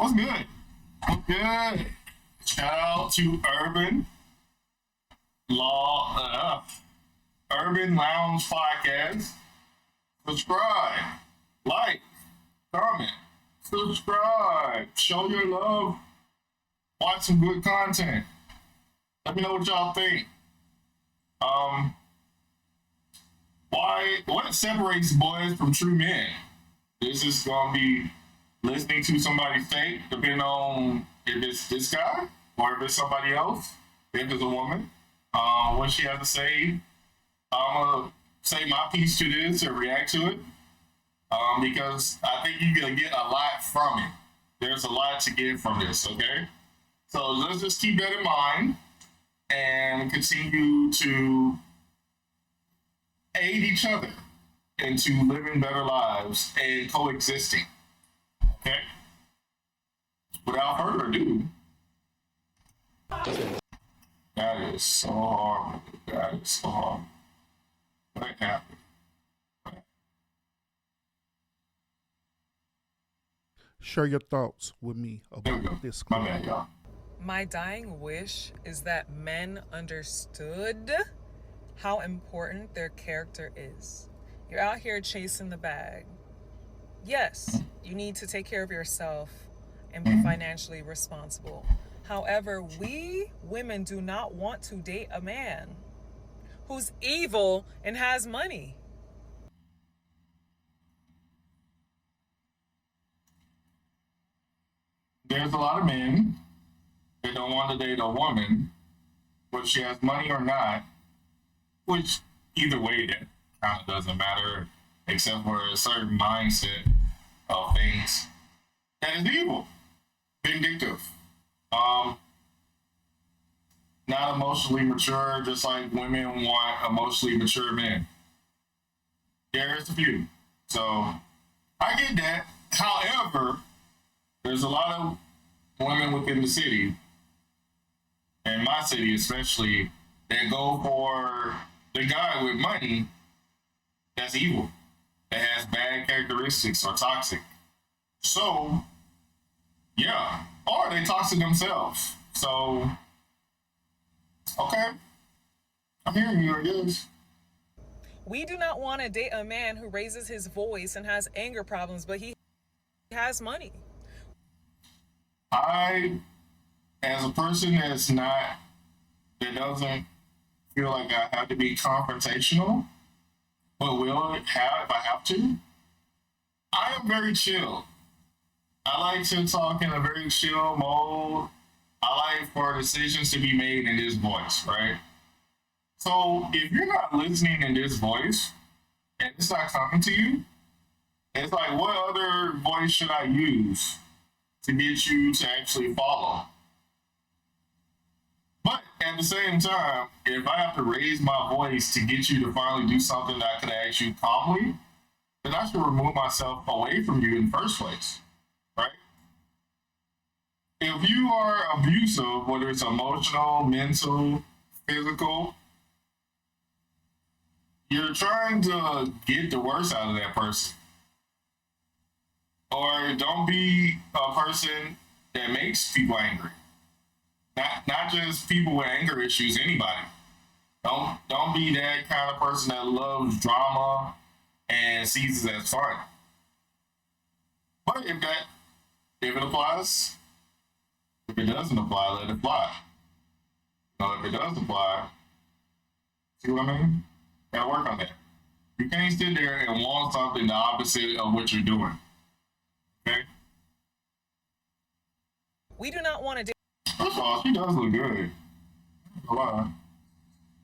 What's good? What's good? Shout out to Law, Urban Lounge Podcast. Subscribe, like, comment, subscribe, show your love, watch some good content. Let me know what y'all think. What separates boys from true men? This is gonna be listening to somebody fake, depending on if it's this guy or if it's somebody else, if it's a woman. What she has to say. I'm gonna say my piece to this or react to it, because I think you're gonna get a lot from it. There's a lot to get from this, okay? So let's just keep that in mind and continue to aid each other into living better lives and coexisting. Okay? Without further ado, that is so hard. That is so hard. What happened? Share your thoughts with me There we go. about this. My bad, y'all. My dying wish is that men understood how important their character is. You're out here chasing the bag. Yes, you need to take care of yourself and be financially responsible. However, we women do not want to date a man who's evil and has money. There's a lot of men that don't want to date a woman, whether she has money or not, which either way that kind of doesn't matter, except for a certain mindset of things that is evil, vindictive, not emotionally mature, just like women want emotionally mature men. There's a few. So I get that. However, there's a lot of women within the city, and my city especially, that go for the guy with money that's evil, that has bad characteristics or toxic. So, yeah, or they toxic themselves. So, okay, I'm hearing you, I guess. We do not want to date a man who raises his voice and has anger problems, but he has money. I, as a person that doesn't feel like I have to be confrontational, but will have if I have to, I am very chill. I like to talk in a very chill mode. I like for decisions to be made in this voice, right? So if you're not listening in this voice and it's not coming to you, it's like, what other voice should I use to get you to actually follow? But at the same time, if I have to raise my voice to get you to finally do something that I could ask you calmly, then I should remove myself away from you in the first place, right? If you are abusive, whether it's emotional, mental, physical, you're trying to get the worst out of that person. Or don't be a person that makes people angry. Not just people with anger issues, anybody. Don't be that kind of person that loves drama and sees it as fun. But if it applies, if it doesn't apply, let it fly. If it does apply, see what I mean? Gotta work on that. You can't sit there and want something the opposite of what you're doing. Okay? We do not want to date. First of all, she does look good. Wow.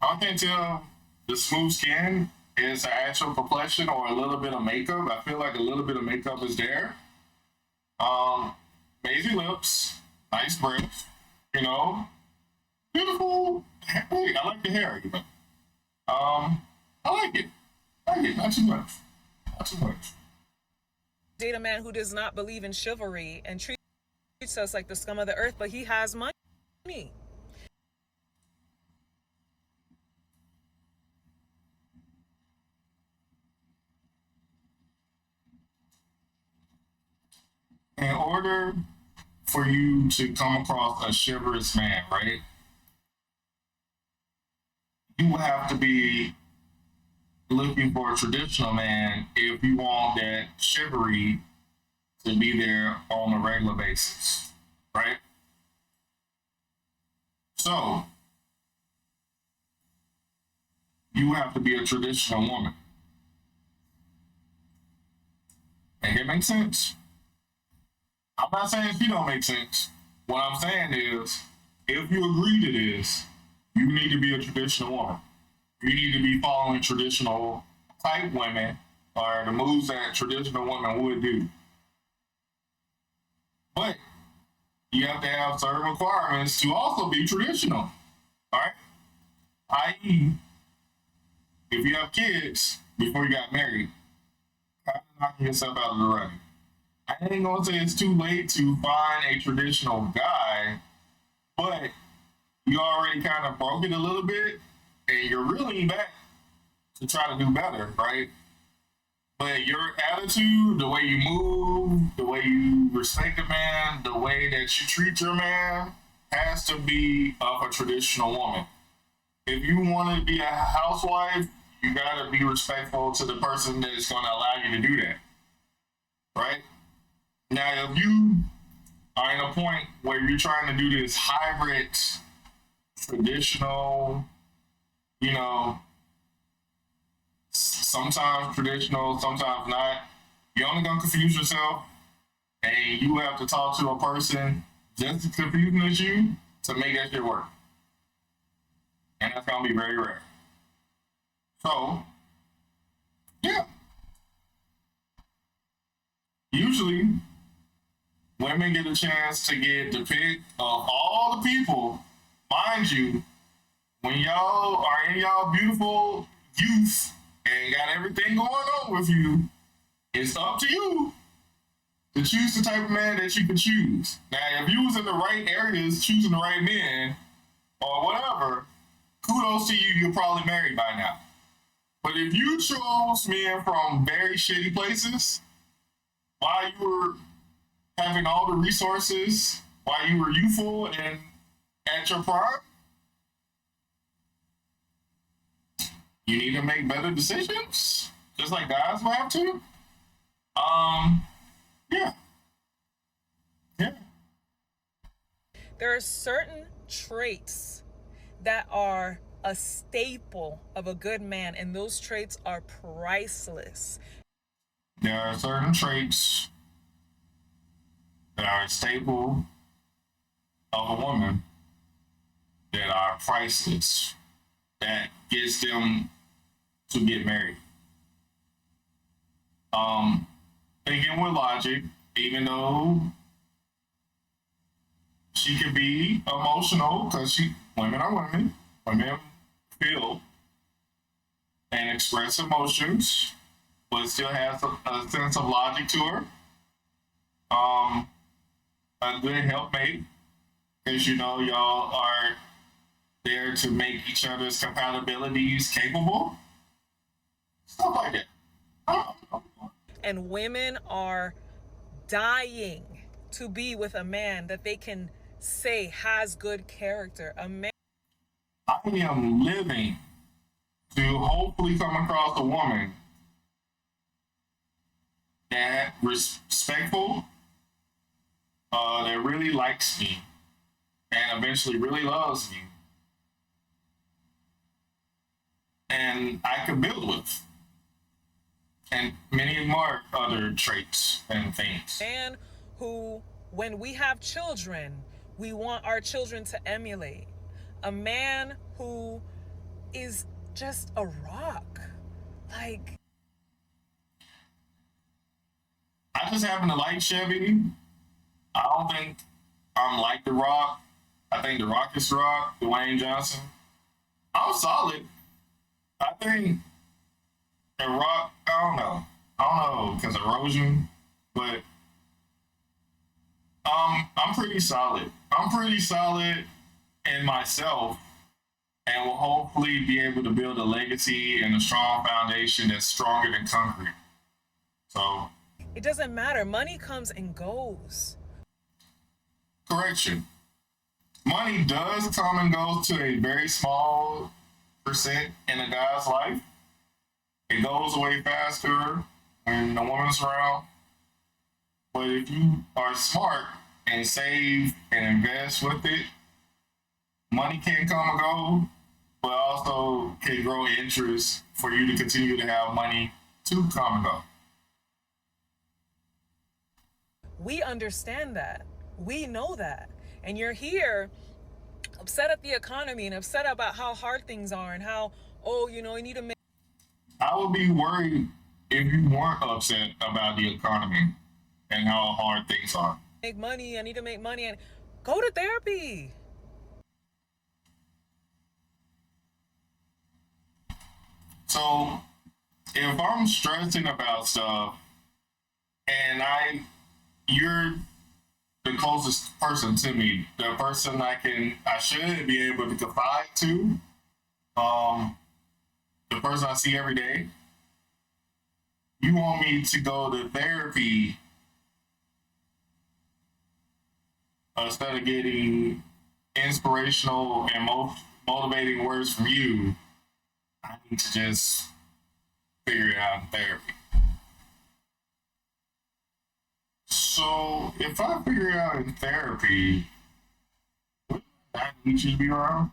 I can't tell the smooth skin is her actual complexion or a little bit of makeup. I feel like a little bit of makeup is there. Amazing lips, nice breath, beautiful. Hey, I like the hair even. I like it. Not too much. Not too much. Date a man who does not believe in chivalry and treats us like the scum of the earth, but he has money. In order for you to come across a chivalrous man, right? You will have to be looking for a traditional man if you want that chivalry to be there on a regular basis, right? So you have to be a traditional woman. Make it make sense? I'm not saying she don't make sense. What I'm saying is, if you agree to this, you need to be a traditional woman. You need to be following traditional type women or the moves that traditional women would do. But you have to have certain requirements to also be traditional. All right? I.e., if you have kids before you got married, kind of knocking yourself out of the running. I ain't gonna say it's too late to find a traditional guy, but you already kind of broke it a little bit, and you're reeling back to try to do better, right? But your attitude, the way you move, the way you respect a man, the way that you treat your man, has to be of a traditional woman. If you want to be a housewife, you gotta be respectful to the person that is gonna allow you to do that, right? Now, if you are in a point where you're trying to do this hybrid, traditional, sometimes traditional, sometimes not, you're only gonna confuse yourself, and you have to talk to a person just as confusing as you to make that shit work. And that's gonna be very rare. So, yeah. Usually, women get a chance to get the pick of all the people. Mind you, when y'all are in y'all beautiful youth and got everything going on with you, it's up to you to choose the type of man that you can choose. Now, if you was in the right areas choosing the right men or whatever, kudos to you, you're probably married by now. But if you chose men from very shitty places while you were having all the resources, while you were youthful and at your prime, you need to make better decisions, just like guys will have to. Yeah. Yeah. There are certain traits that are a staple of a good man, and those traits are priceless. There are certain traits that are a staple of a woman that are priceless, that gets them to get married. Thinking with logic, even though she can be emotional, because women are women. Women feel and express emotions, but still has a sense of logic to her. A good helpmate, because y'all are there to make each other's compatibilities capable. Stuff like that. And women are dying to be with a man that they can say has good character. A man. I am living to hopefully come across a woman that respectful, that really likes me, and eventually really loves me, and I can build with, and many more other traits and things. Man who, when we have children, we want our children to emulate. A man who is just a rock. Like, I just happen to like Chevy. I don't think I'm like The Rock. I think The Rock is Rock, Dwayne Johnson. I'm solid. I think The Rock, I don't know, because erosion, but I'm pretty solid. I'm pretty solid in myself, and will hopefully be able to build a legacy and a strong foundation that's stronger than concrete. So it doesn't matter. Money comes and goes. correction. Money does come and go to a very small percent in a guy's life. It goes away faster when the woman's around. But if you are smart and save and invest with it, money can come and go, but also can grow interest for you to continue to have money to come and go. We understand that. We know that. And you're here upset at the economy and upset about how hard things are and how, you need to make. I would be worried if you weren't upset about the economy and how hard things are. Make money, I need to make money, and go to therapy. So if I'm stressing about stuff and you're the closest person to me, the person I should be able to confide to, the person I see every day. You want me to go to therapy instead of getting inspirational and motivating words from you. I need to just figure it out in therapy. So if I figure it out in therapy, I need you to be around.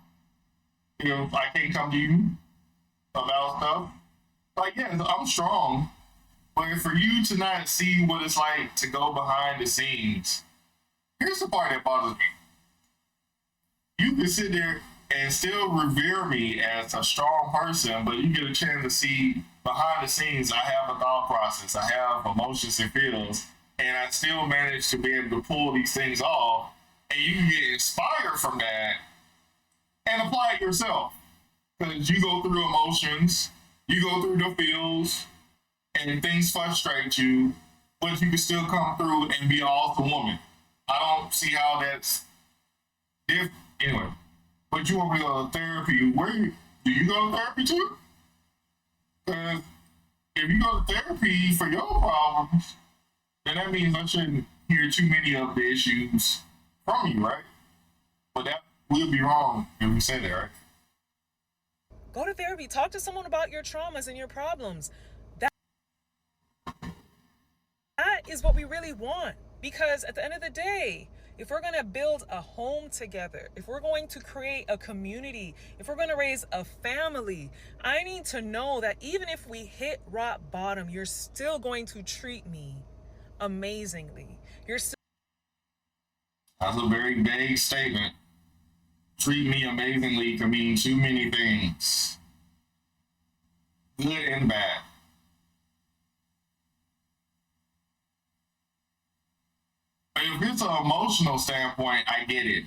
If I can't come to you about stuff, like, yes, I'm strong, but for you to not see what it's like to go behind the scenes, here's the part that bothers me. You can sit there and still revere me as a strong person, but you get a chance to see behind the scenes, I have a thought process, I have emotions and feelings, and I still manage to be able to pull these things off, and you can get inspired from that and apply it yourself. Because you go through emotions, you go through the feels, and things frustrate you, but you can still come through and be an awesome woman. I don't see how that's different. Anyway, but you want me to go to therapy? Do you go to therapy too? Because if you go to therapy for your problems, then that means I shouldn't hear too many of the issues from you, right? But that will be wrong if we say that, right? Go to therapy. Talk to someone about your traumas and your problems. That is what we really want. Because at the end of the day, if we're going to build a home together, if we're going to create a community, if we're going to raise a family, I need to know that even if we hit rock bottom, you're still going to treat me amazingly. That's a very vague statement. Treat me amazingly can mean too many things, good and bad. If it's an emotional standpoint, I get it.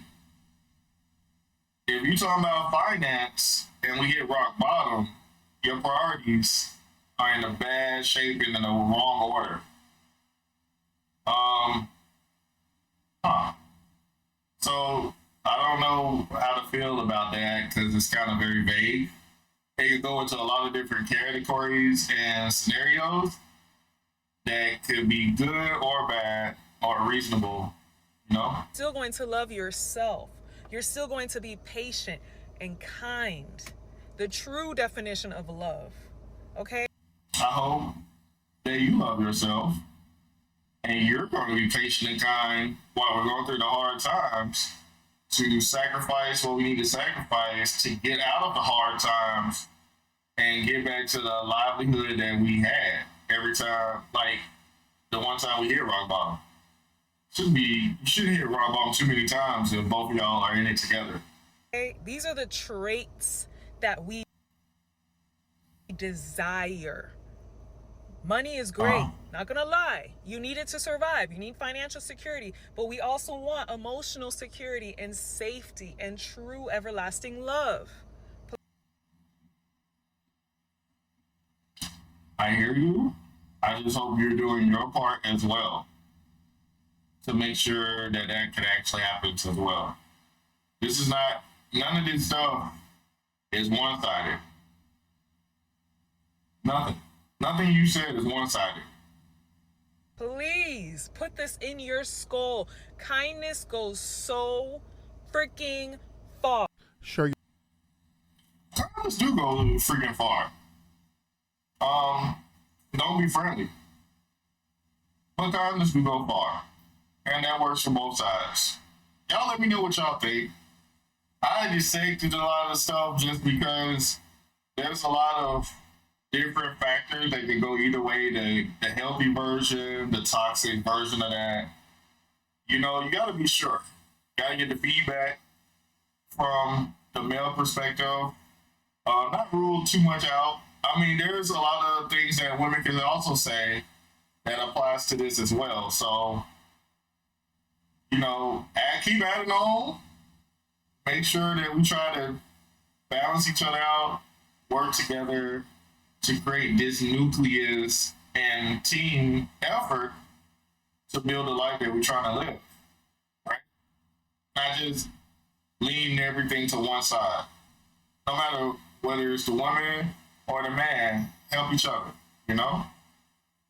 If you're talking about finance and we hit rock bottom, your priorities are in a bad shape and in the wrong order. So I don't know how to feel about that because it's kind of very vague. It could go into a lot of different categories and scenarios that could be good or bad or reasonable, Still going to love yourself. You're still going to be patient and kind. The true definition of love. Okay? I hope that you love yourself and you're going to be patient and kind while we're going through the hard times to sacrifice what we need to sacrifice to get out of the hard times and get back to the livelihood that we had every time, like the one time we hit rock bottom. You shouldn't hit rock bottom too many times if both of y'all are in it together. Okay? These are the traits that we desire. Money is great, not gonna lie. You need it to survive. You need financial security, but we also want emotional security and safety and true everlasting love. I hear you. I just hope you're doing your part as well to make sure that can actually happen as well. None of this stuff is one-sided. Nothing you said is one-sided. Please put this in your skull. Kindness goes so freaking far. Share your Kindness do go freaking far. Don't be friendly. But kindness do go far. And that works for both sides. Y'all let me know what y'all think. I just say to a lot of stuff just because there's a lot of different factors that can go either way. The healthy version, the toxic version of that. You know, you gotta be sure. Gotta get the feedback from the male perspective. Not rule too much out. I mean, there's a lot of things that women can also say that applies to this as well. So, you know, keep adding on. Make sure that we try to balance each other out, work together to create this nucleus and team effort to build a life that we're trying to live. Right? Not just lean everything to one side. No matter whether it's the woman or the man, help each other, you know?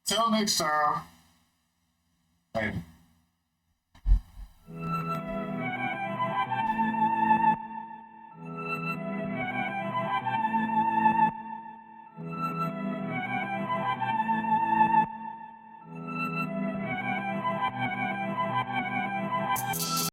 Till next time. Later.